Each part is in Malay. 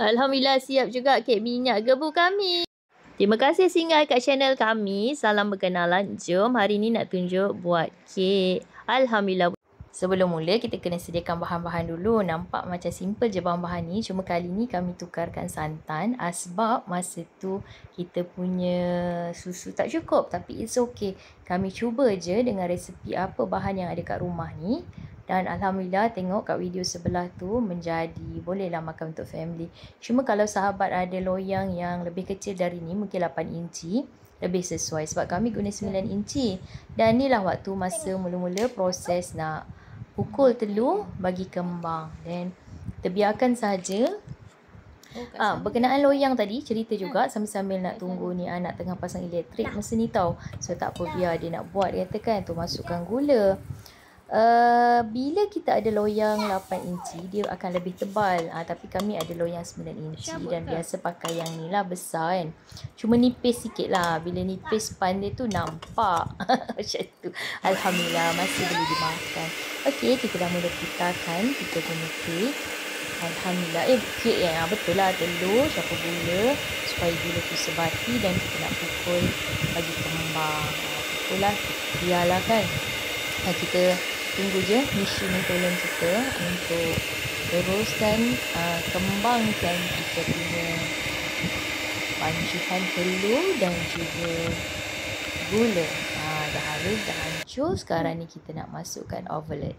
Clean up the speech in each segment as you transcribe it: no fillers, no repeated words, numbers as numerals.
Alhamdulillah siap juga kek minyak gebu kami. Terima kasih singgah kat channel kami. Salam berkenalan. Jom hari ni nak tunjuk buat kek. Alhamdulillah. Sebelum mula kita kena sediakan bahan-bahan dulu. Nampak macam simple je bahan-bahan ni. Cuma kali ni kami tukarkan santan. Sebab masa tu kita punya susu tak cukup. Tapi it's okay. Kami cuba je dengan resepi apa bahan yang ada kat rumah ni. Dan Alhamdulillah tengok kat video sebelah tu menjadi bolehlah makan untuk family. Cuma kalau sahabat ada loyang yang lebih kecil dari ni, mungkin 8 inci, lebih sesuai. Sebab kami guna 9 inci. Dan inilah waktu masa mula-mula proses nak pukul telur bagi kembang. Dan terbiarkan saja. Berkenaan loyang tadi, cerita juga sambil-sambil nak tunggu ni anak tengah pasang elektrik masa ni tau. So tak apa, biar dia nak buat, dia katakan tu masukkan gula. Bila kita ada loyang 8 inci, dia akan lebih tebal. Tapi kami ada loyang 9 inci dan biasa pakai yang ni lah, besar kan. Cuma nipis sikit lah. Bila nipis pan dia tu nampak. Macam tu. Alhamdulillah masih boleh dimakan. Okey, kita dah mula putarkan kita punya kek. Alhamdulillah. Kek yang betul lah, telur campur gula supaya gula tu sebati dan kita nak pukul bagi kembang. Pukul lah, biarlah kan. Kita tunggu je mesin ni tolong kita untuk teruskan kembangkan kita punya pancuran telur dan juga gula. Dah halus, dah hancur. Sekarang ni kita nak masukkan ovelet.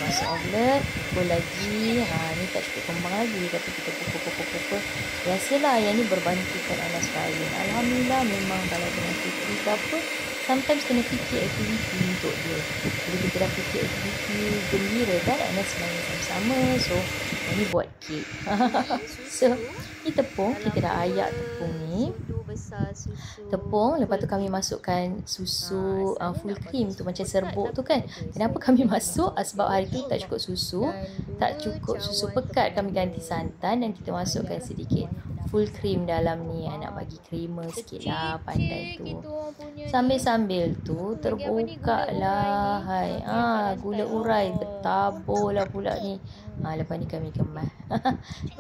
Masuk ovelet, pukul lagi. Ni tak cukup kembang lagi, tapi kita pukul. Biasalah yang ni berbantukan Anas lain. Alhamdulillah memang kalau dengan fikir ke apa, sometimes kena fikir aktiviti untuk dia. Jadi kita dah fikir aktiviti gembira kan, Anas main sama-sama. So ni buat kek. So ni tepung, kita dah ayak tepung ni. Tepung, lepas tu kami masukkan susu full cream tu macam serbuk tu kan. Kenapa kami masuk? Sebab hari tu tak cukup susu. Tak cukup susu pekat, kami ganti santan dan kita masukkan sedikit full cream dalam ni. Nak bagi creamer sikit lah, pandai tu. Sambil-sambil tu terbuka lah. Gula urai bertabur lah pula ni. Lepas ni kami kemas.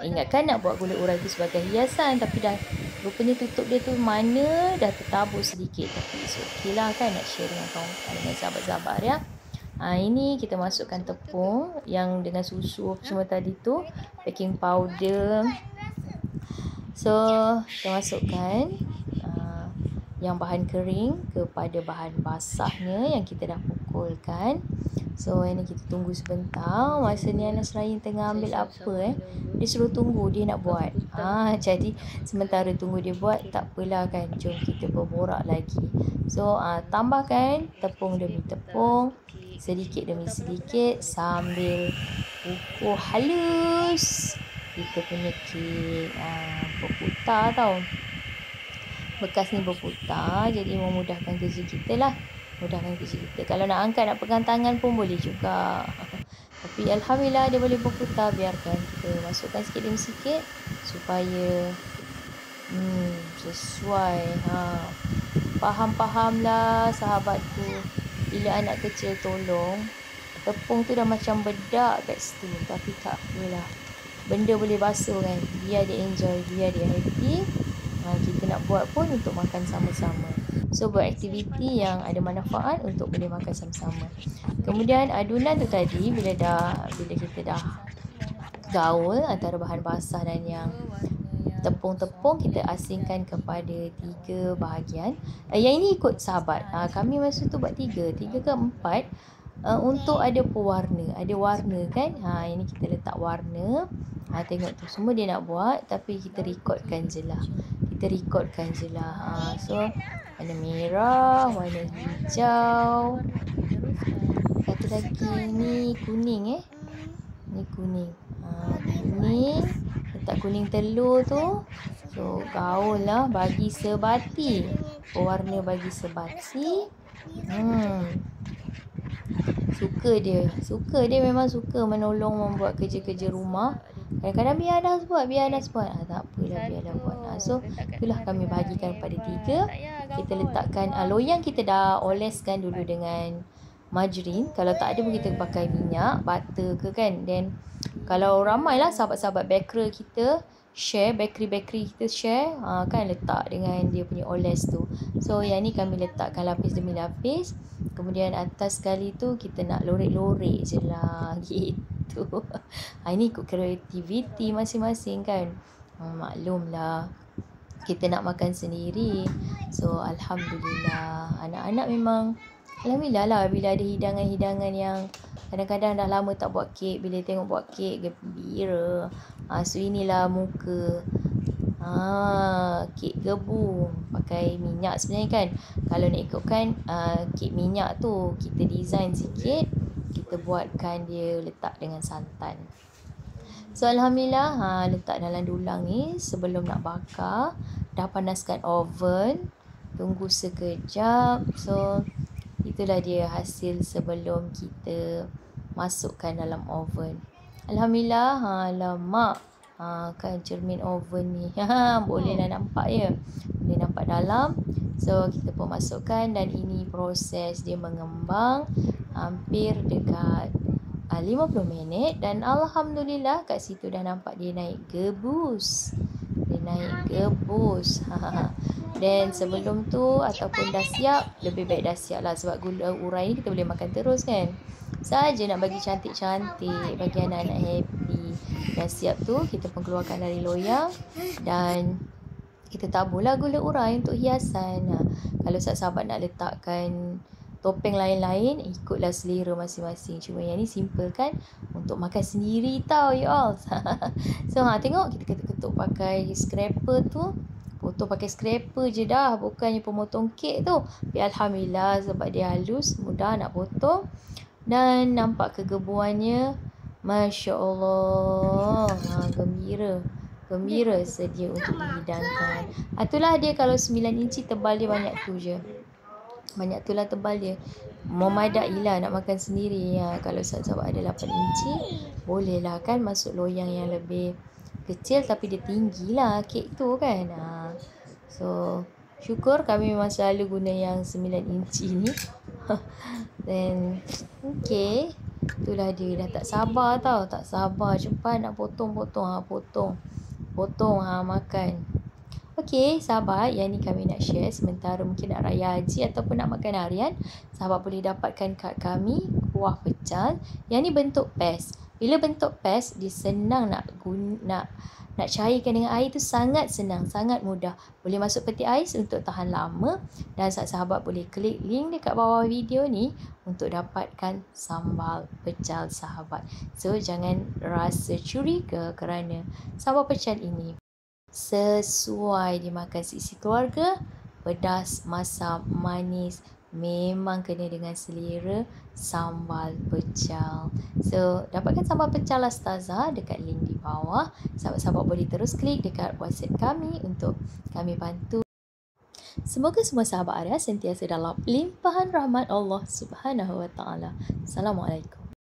Ingatkan nak buat gula urai tu sebagai hiasan, tapi dah rupanya tutup dia tu mana dah tertabur sedikit. Tapi it's okay lah kan, nak share dengan kawan-kawan, dengan sahabat-sahabat ya. Ini kita masukkan tepung yang dengan susu semua tadi tu, baking powder. So kita masukkan yang bahan kering kepada bahan basahnya yang kita dah pukulkan. So ini kita tunggu sebentar. Masa ni Anas Rahim tengah ambil apa dia suruh tunggu, dia nak buat. Jadi sementara tunggu dia buat, tak apalah kan, jom kita berborak lagi. So tambahkan tepung demi tepung, sedikit demi sedikit, sambil pukul halus kita punya kek. Berputar tau. Bekas ni berputar, jadi memudahkan kerja kita lah. Mudahkan kerja kita. Kalau nak angkat, nak pegang tangan pun boleh juga. Tapi Alhamdulillah dia boleh berputar. Biarkan kita masukkan sikit demi sikit supaya sesuai. Faham-fahamlah sahabatku. Bila anak kecil tolong, tepung tu dah macam bedak kat situ. Tapi tak apalah, benda boleh basuh kan. Biar dia enjoy, biar dia happy. Kita nak buat pun untuk makan sama-sama. So buat aktiviti yang ada manfaat untuk boleh makan sama-sama. Kemudian adunan tu tadi, bila kita dah gaul antara bahan basah dan yang tepung-tepung, kita asingkan kepada 3 bahagian. Yang ini ikut sahabat. Kami masa tu buat 3 ke 4 untuk ada pewarna, ada warna kan. Ini kita letak warna. Tengok tu semua dia nak buat, tapi kita rekodkan je lah. So warna merah, warna hijau, satu lagi ni kuning ni kuning. Kuning, letak kuning telur tu. So gaul lah, bagi sebati, pewarna bagi sebati. Suka dia memang suka menolong membuat kerja-kerja rumah. Kadang-kadang biar Anas buat. Tak apalah, biar dah buat. So itulah kami bahagikan pada 3. Kita letakkan loyang, kita dah oleskan dulu dengan margarine. Kalau tak ada pun kita pakai minyak, butter ke kan. Then kalau ramai lah sahabat-sahabat baker kita share, bakery kita share, kan letak dengan dia punya oles tu. So yang ni kami letakkan lapis demi lapis. Kemudian atas sekali tu kita nak lorek-lorek je lah gitu. Ini ikut kreativiti masing-masing kan. Maklumlah kita nak makan sendiri. So alhamdulillah, anak-anak memang alhamdulillah lah bila ada hidangan-hidangan yang kadang-kadang dah lama tak buat kek, bila tengok buat kek gembira. So inilah muka kek gebu pakai minyak sebenarnya kan. Kalau nak ikutkan kek minyak tu, kita design sikit, kita buatkan dia letak dengan santan. So alhamdulillah, letak dalam dulang ni sebelum nak bakar. Dah panaskan oven, tunggu sekejap. So itulah dia hasil sebelum kita masukkan dalam oven. Alhamdulillah, lama kan cermin oven ni. Bolehlah nampak ya. Boleh nampak dalam. So kita pun masukkan dan ini proses dia mengembang hampir dekat 50 minit dan alhamdulillah kat situ dah nampak dia naik gebus. Dia naik gebus. Dan sebelum tu ataupun dah siap, lebih baik dah siap lah sebab gula urai ni kita boleh makan terus kan. Saja nak bagi cantik-cantik, bagi anak-anak happy. Dah siap tu, kita pun keluarkan dari loyang dan kita taburlah gula urai untuk hiasan. Kalau sahabat nak letakkan topeng lain-lain, ikutlah selera masing-masing. Cuma yang ni simple kan, untuk makan sendiri tau you all. So tengok kita ketuk-ketuk pakai scraper tu. Potong pakai scraper je dah, bukannya pemotong kek tu. Tapi alhamdulillah sebab dia halus, mudah nak potong. Dan nampak kegebuannya, Masya Allah, gembira sedia untuk dihidangkan. Itulah dia, kalau 9 inci tebal dia banyak tu je. Banyak tu lah tebal dia. Memadai lah nak makan sendiri. Kalau sahabat ada 8 inci, boleh lah kan masuk loyang yang lebih kecil tapi dia tinggi lah kek tu kan. So syukur kami memang selalu guna yang 9 inci ni. Then okay, itulah dia. Dah tak sabar tau, tak sabar, cepat nak potong, makan. Okey, sahabat, yang ni kami nak share sementara mungkin nak raya haji ataupun nak makan harian. Sahabat boleh dapatkan kat kami kuah pecal. Yang ni bentuk pes. Bila bentuk pes, dia senang nak cairkan dengan air tu, sangat senang, sangat mudah. Boleh masuk peti ais untuk tahan lama. Dan sahabat boleh klik link dekat bawah video ni untuk dapatkan sambal pecal sahabat. So jangan rasa curiga kerana sambal pecal ini sesuai dimakan sisi keluarga, pedas, masam, manis, memang kena dengan selera sambal pecal. So dapatkan sambal pecal Astazah dekat link di bawah. Sahabat-sahabat boleh terus klik dekat WhatsApp kami untuk kami bantu. Semoga semua sahabat area sentiasa dalam limpahan rahmat Allah Subhanahu Wa Taala. Assalamualaikum.